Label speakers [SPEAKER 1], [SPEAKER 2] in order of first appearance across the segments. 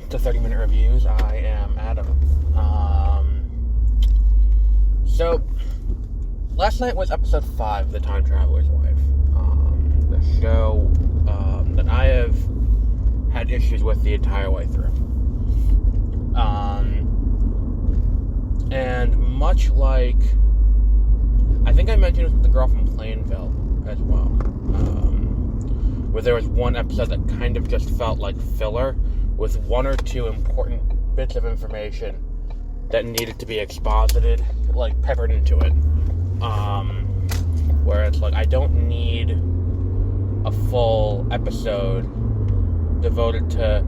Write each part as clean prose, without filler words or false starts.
[SPEAKER 1] to 30-minute reviews. I am Adam. So, last night was episode 5 of The Time Traveler's Wife. The show that I have had issues with the entire way through. And much like, I think I mentioned it with the girl from Plainville as well, where there was one episode that kind of just felt like filler, with one or two important bits of information that needed to be exposited, like, peppered into it. Where it's like, I don't need a full episode devoted to,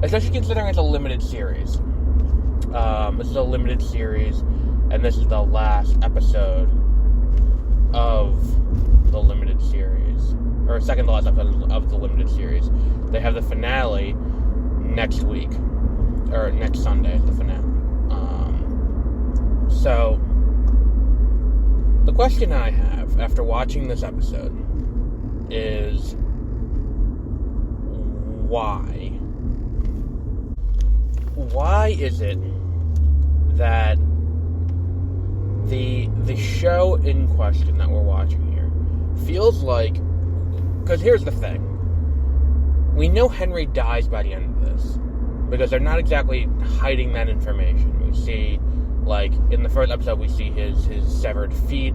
[SPEAKER 1] especially considering it's a limited series. This is a limited series, and this is the last episode of the limited series, or second to last episode of the limited series. They have the finale next week, or next Sunday, the finale. So, the question I have after watching this episode is, why? Why is it that the show in question that we're watching here feels like, because here's the thing, we know Henry dies by the end of this, because they're not exactly hiding that information. We see, like, in the first episode, we see his severed feet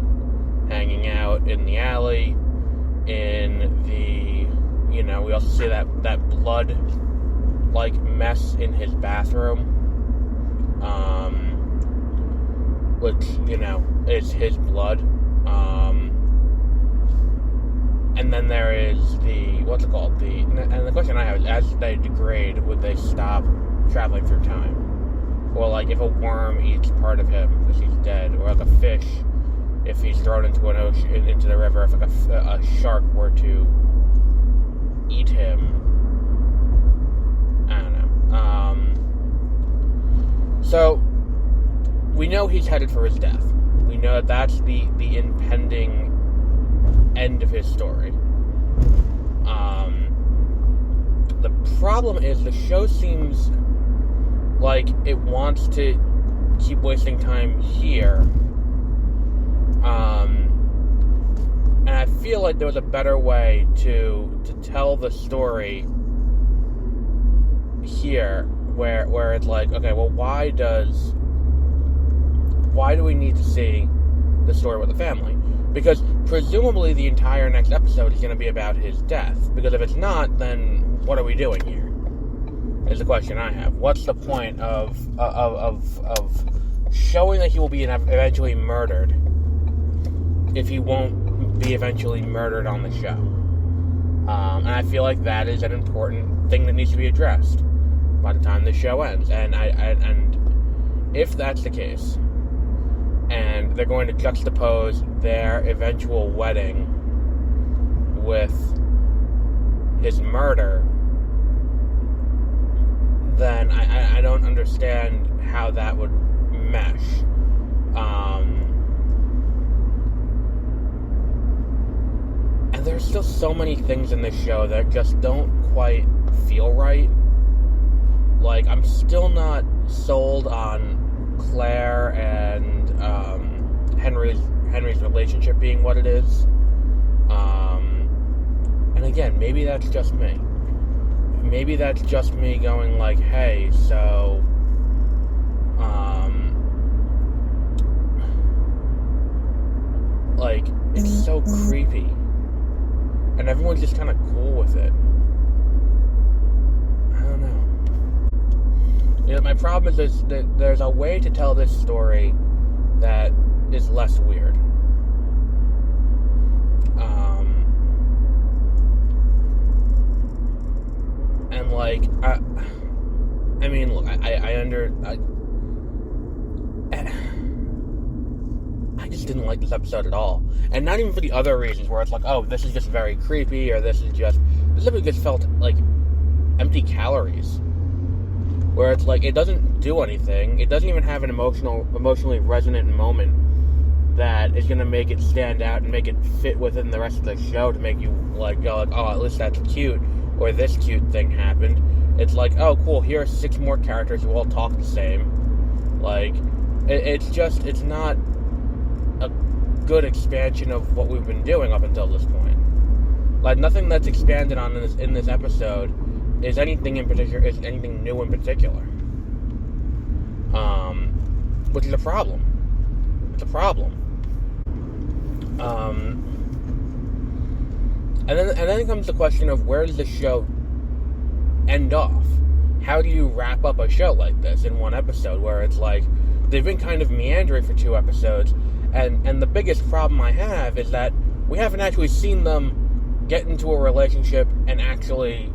[SPEAKER 1] hanging out in the alley. In the, we also see that blood, like, mess in his bathroom. Which, is his blood. And then there is and the question I have is, as they degrade, would they stop traveling through time? Or, like, if a worm eats part of him because he's dead, or like a fish, if he's thrown into an ocean, into the river, if like a shark were to eat him, I don't know. So we know he's headed for his death. We know that that's the impending end of his story. The problem is the show seems like it wants to keep wasting time here. And I feel like there was a better way to tell the story here, where it's like, okay, well, why do we need to see the story with the family? Because presumably the entire next episode is going to be about his death. Because if it's not, then what are we doing here? Is the question I have. What's the point of showing that he will be eventually murdered if he won't be eventually murdered on the show? And I feel like that is an important thing that needs to be addressed by the time the show ends. And if that's the case, and they're going to juxtapose their eventual wedding with his murder, then I don't understand how that would mesh. And there's still so many things in this show that just don't quite feel right. Like, I'm still not sold on Claire and Henry's relationship being what it is. And again, maybe that's just me. Maybe that's just me going like, hey, so, like, it's so creepy. And everyone's just kind of cool with it. I don't know. My problem is that there's a way to tell this story that is less weird. And, like, I mean, look, I just didn't like this episode at all. And not even for the other reasons, where it's like, oh, this is just very creepy, or this episode just felt like empty calories. Where it's like, it doesn't do anything. It doesn't even have an emotionally resonant moment that is going to make it stand out and make it fit within the rest of the show to make you, like, go like, oh, at least that's cute, or this cute thing happened. It's like, oh, cool, here are 6 more characters who all talk the same. Like, it's not a good expansion of what we've been doing up until this point. Like, nothing that's expanded on in this episode is anything new in particular. Which is a problem. It's a problem. And then comes the question of, where does the show end off? How do you wrap up a show like this in one episode, where it's like they've been kind of meandering for 2 episodes, and the biggest problem I have is that we haven't actually seen them get into a relationship and actually,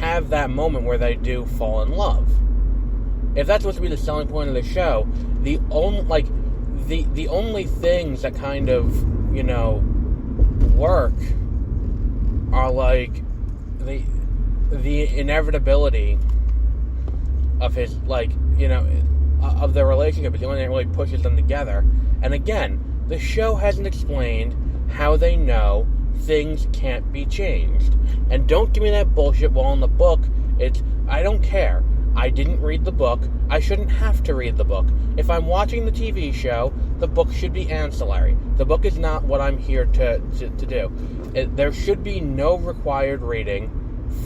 [SPEAKER 1] have that moment where they do fall in love. If that's supposed to be the selling point of the show, the only things that kind of, work are like the inevitability of his, of their relationship is the only thing that really pushes them together. And again, the show hasn't explained how they know things can't be changed. And don't give me that bullshit, well, in the book, I don't care. I didn't read the book. I shouldn't have to read the book. If I'm watching the TV show, the book should be ancillary. The book is not what I'm here to do. There should be no required reading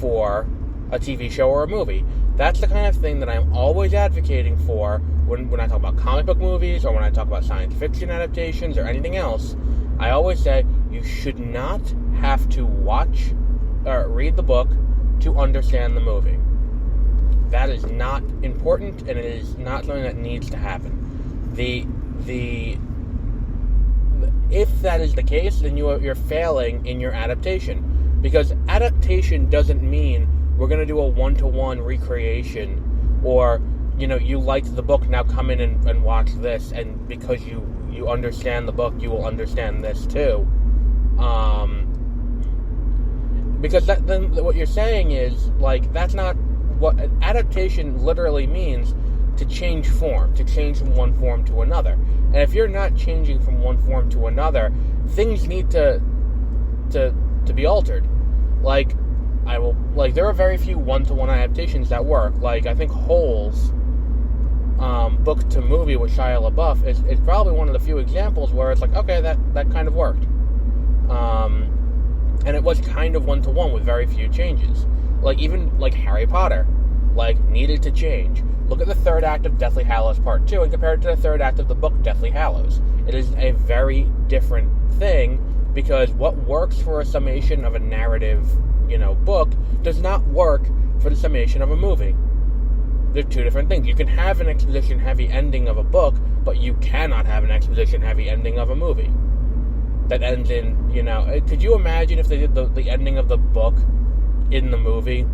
[SPEAKER 1] for a TV show or a movie. That's the kind of thing that I'm always advocating for when I talk about comic book movies, or when I talk about science fiction adaptations or anything else. I always say you should not have to watch or read the book to understand the movie. That is not important, and it is not something that needs to happen. If that is the case, then you're failing in your adaptation. Because adaptation doesn't mean we're going to do a 1-to-1 recreation, or, you liked the book, now come in and watch this, and because you understand the book, you will understand this too. Because then what you're saying is, that's not what adaptation literally means. To change form, to change from one form to another. And if you're not changing from one form to another, things need to be altered. There are very few 1-to-1 adaptations that work. I think Hole's book to movie with Shia LaBeouf is probably one of the few examples where it's okay, that kind of worked. And it was kind of 1-to-1 with very few changes. Even Harry Potter, needed to change. Look at the 3rd act of Deathly Hallows Part 2 and compare it to the 3rd act of the book Deathly Hallows. It is a very different thing, because what works for a summation of a narrative, book does not work for the summation of a movie. They're 2 different things. You can have an exposition-heavy ending of a book, but you cannot have an exposition-heavy ending of a movie. That ends in, could you imagine if they did the ending of the book in the movie,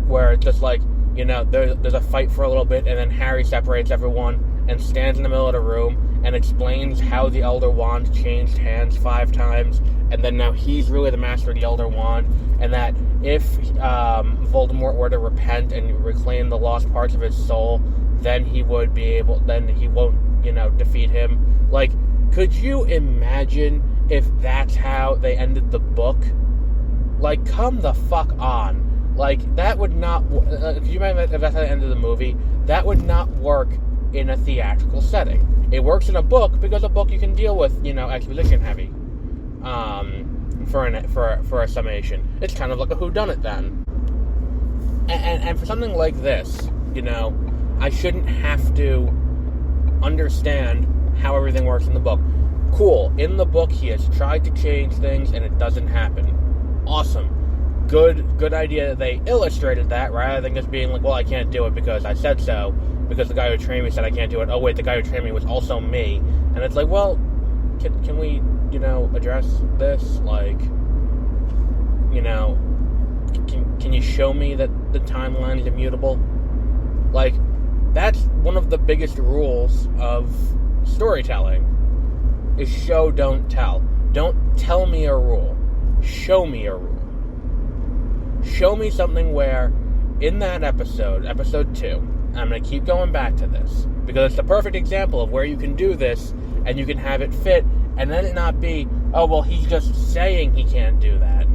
[SPEAKER 1] where it's just there's a fight for a little bit, and then Harry separates everyone and stands in the middle of the room and explains how the Elder Wand changed hands 5 times, and then now he's really the master of the Elder Wand, and that if Voldemort were to repent and reclaim the lost parts of his soul, then he won't, defeat him. Could you imagine if that's how they ended the book? Come the fuck on. That would not... could you imagine if that's how they ended the movie? That would not work in a theatrical setting. It works in a book, because a book you can deal with, exposition heavy. For a summation. It's kind of like a whodunit then. And for something like this, I shouldn't have to understand how everything works in the book. Cool. In the book, he has tried to change things, and it doesn't happen. Awesome. Good idea that they illustrated that, rather than just being well, I can't do it because I said so, because the guy who trained me said I can't do it. Oh wait, the guy who trained me was also me. And it's well, can we, address this? Can you show me that the timeline is immutable? That's one of the biggest rules of storytelling, is show, don't tell. Don't tell me a rule. Show me a rule. Show me something where, in that episode 2, I'm going to keep going back to this, because it's the perfect example of where you can do this, and you can have it fit, and then it not be, oh, well, he's just saying he can't do that.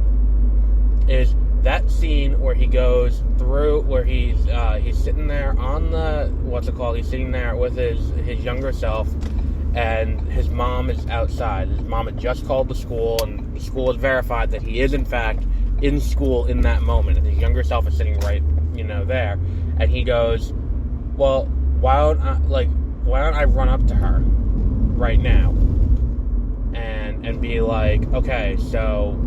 [SPEAKER 1] that scene where he goes through, where he's sitting there on the, he's sitting there with his younger self, and his mom is outside. His mom had just called the school, and the school has verified that he is, in fact, in school in that moment, and his younger self is sitting right, there, and he goes, well, why don't I run up to her right now and be like, okay, so,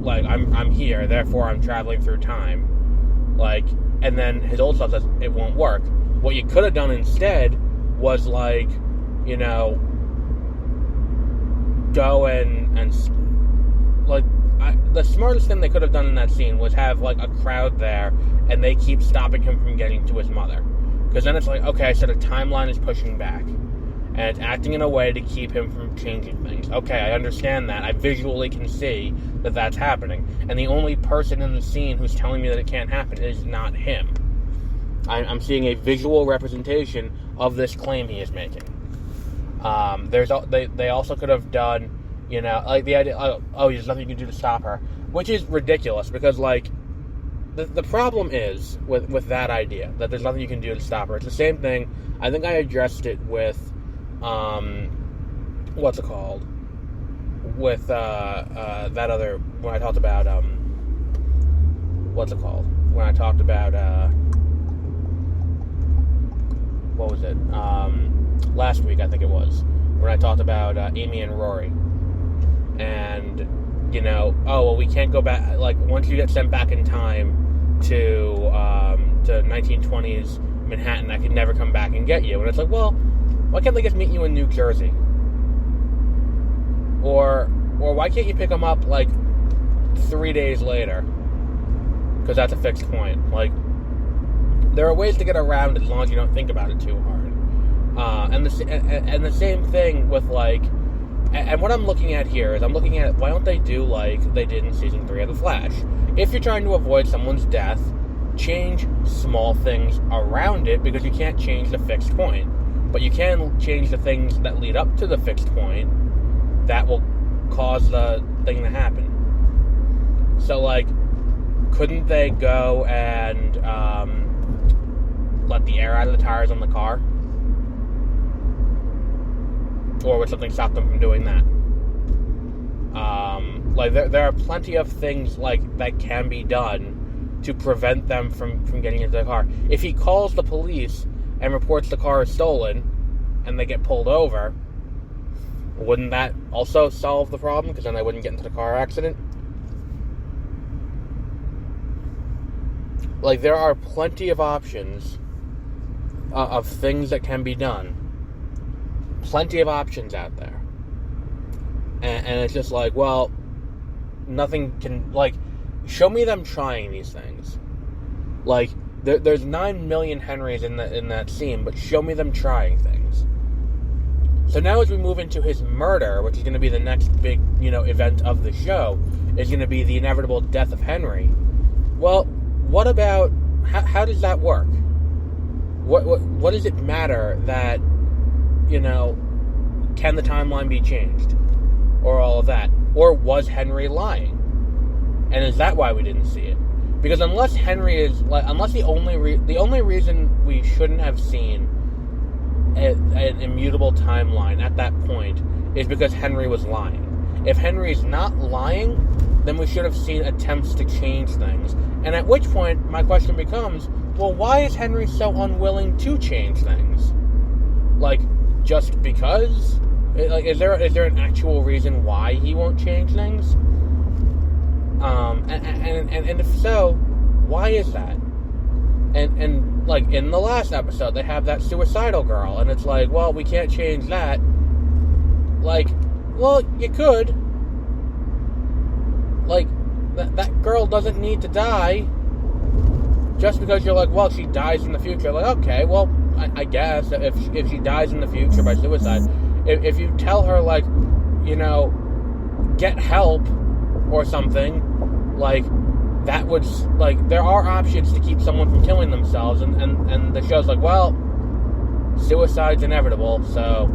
[SPEAKER 1] like, I'm here, therefore I'm traveling through time, like, and then his old self says, it won't work. What you could have done instead was, like, go and like, the smartest thing they could have done in that scene was have, like, a crowd there, and they keep stopping him from getting to his mother. Because then it's like, okay, so the timeline is pushing back, and it's acting in a way to keep him from changing things. Okay, I understand that. I visually can see that that's happening. And the only person in the scene who's telling me that it can't happen is not him. I'm seeing a visual representation of this claim he is making. They also could have done, like the idea, there's nothing you can do to stop her, which is ridiculous, because, like, the problem is with that idea, that there's nothing you can do to stop her. It's the same thing, I think I addressed it with, with, that other, when I talked about, when I talked about, what was it, last week, I think it was, when I talked about Amy and Rory, and, we can't go back, like, once you get sent back in time to 1920s Manhattan, I could never come back and get you, and it's like, well, why can't they just meet you in New Jersey? Or why can't you pick them up, like, 3 days later? Because that's a fixed point. Like, there are ways to get around as long as you don't think about it too hard. And the same thing with, like, and what I'm looking at here is, why don't they do like they did in Season 3 of The Flash? If you're trying to avoid someone's death, change small things around it, because you can't change the fixed point. But you can change the things that lead up to the fixed point that will cause the thing to happen. So, like, couldn't they go and let the air out of the tires on the car? Or would something stop them from doing that? Like, there are plenty of things, like, that can be done to prevent them from getting into the car. If he calls the police and reports the car is stolen, and they get pulled over, wouldn't that also solve the problem? Because then they wouldn't get into the car accident? Like, there are plenty of options of things that can be done. Plenty of options out there. And it's just like, well, nothing can, like, show me them trying these things. Like, there's 9 million Henrys in that scene, but show me them trying things. So now as we move into his murder, which is going to be the next big, event of the show, is going to be the inevitable death of Henry. Well, what about, how does that work? What does it matter that, can the timeline be changed? Or all of that? Or was Henry lying? And is that why we didn't see it? Because unless Henry is, like, unless the only reason we shouldn't have seen an immutable timeline at that point is because Henry was lying. If Henry's not lying, then we should have seen attempts to change things. And at which point, my question becomes, well, why is Henry so unwilling to change things? Like, just because? Like, is there an actual reason why he won't change things? And if so, why is that? And like, in the last episode, they have that suicidal girl, and it's like, well, we can't change that. Like, well, you could. Like, that girl doesn't need to die just because you're like, well, she dies in the future. Like, okay, well, I guess if she dies in the future by suicide, if you tell her, like, get help or something, like, that would, like, there are options to keep someone from killing themselves, and the show's like, well, suicide's inevitable, so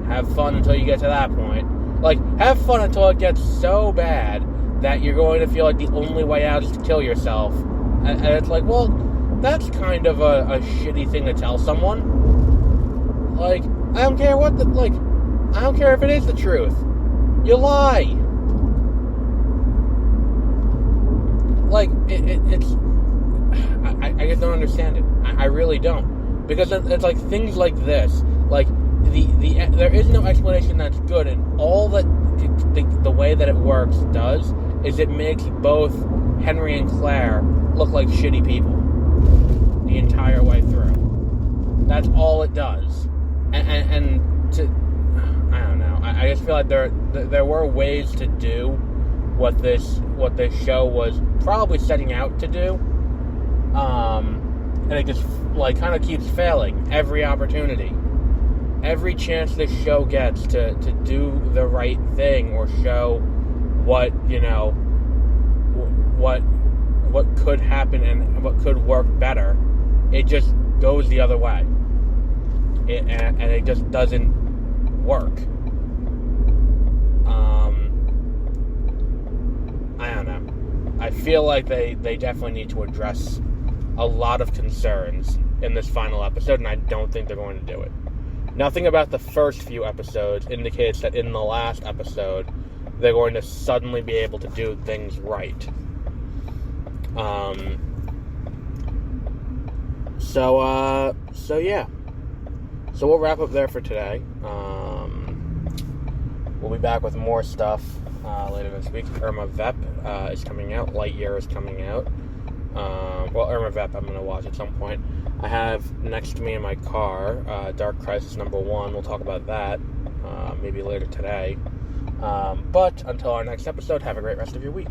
[SPEAKER 1] have fun until you get to that point. Like, have fun until it gets so bad that you're going to feel like the only way out is to kill yourself. And it's like, well, that's kind of a shitty thing to tell someone. Like, I don't care I don't care if it is the truth. You lie. Like, it's... I just don't understand it. I really don't. Because it's like things like this. Like, there is no explanation that's good, and all that the way that it works does is it makes both Henry and Claire look like shitty people the entire way through. That's all it does. And to, I don't know. I just feel like there were ways to do what this show was probably setting out to do, and it just like kind of keeps failing every opportunity. Every chance this show gets to do the right thing or show what, you know, what could happen and what could work better, it just goes the other way. And it just doesn't work. I don't know. I feel like they definitely need to address a lot of concerns in this final episode, and I don't think they're going to do it. Nothing about the first few episodes indicates that in the last episode they're going to suddenly be able to do things right. So yeah. So we'll wrap up there for today. We'll be back with more stuff later this week. Irma Vep is coming out. Lightyear is coming out. Irma Vep I'm going to watch at some point. I have next to me in my car Dark Crisis #1. We'll talk about that maybe later today. But until our next episode, have a great rest of your week.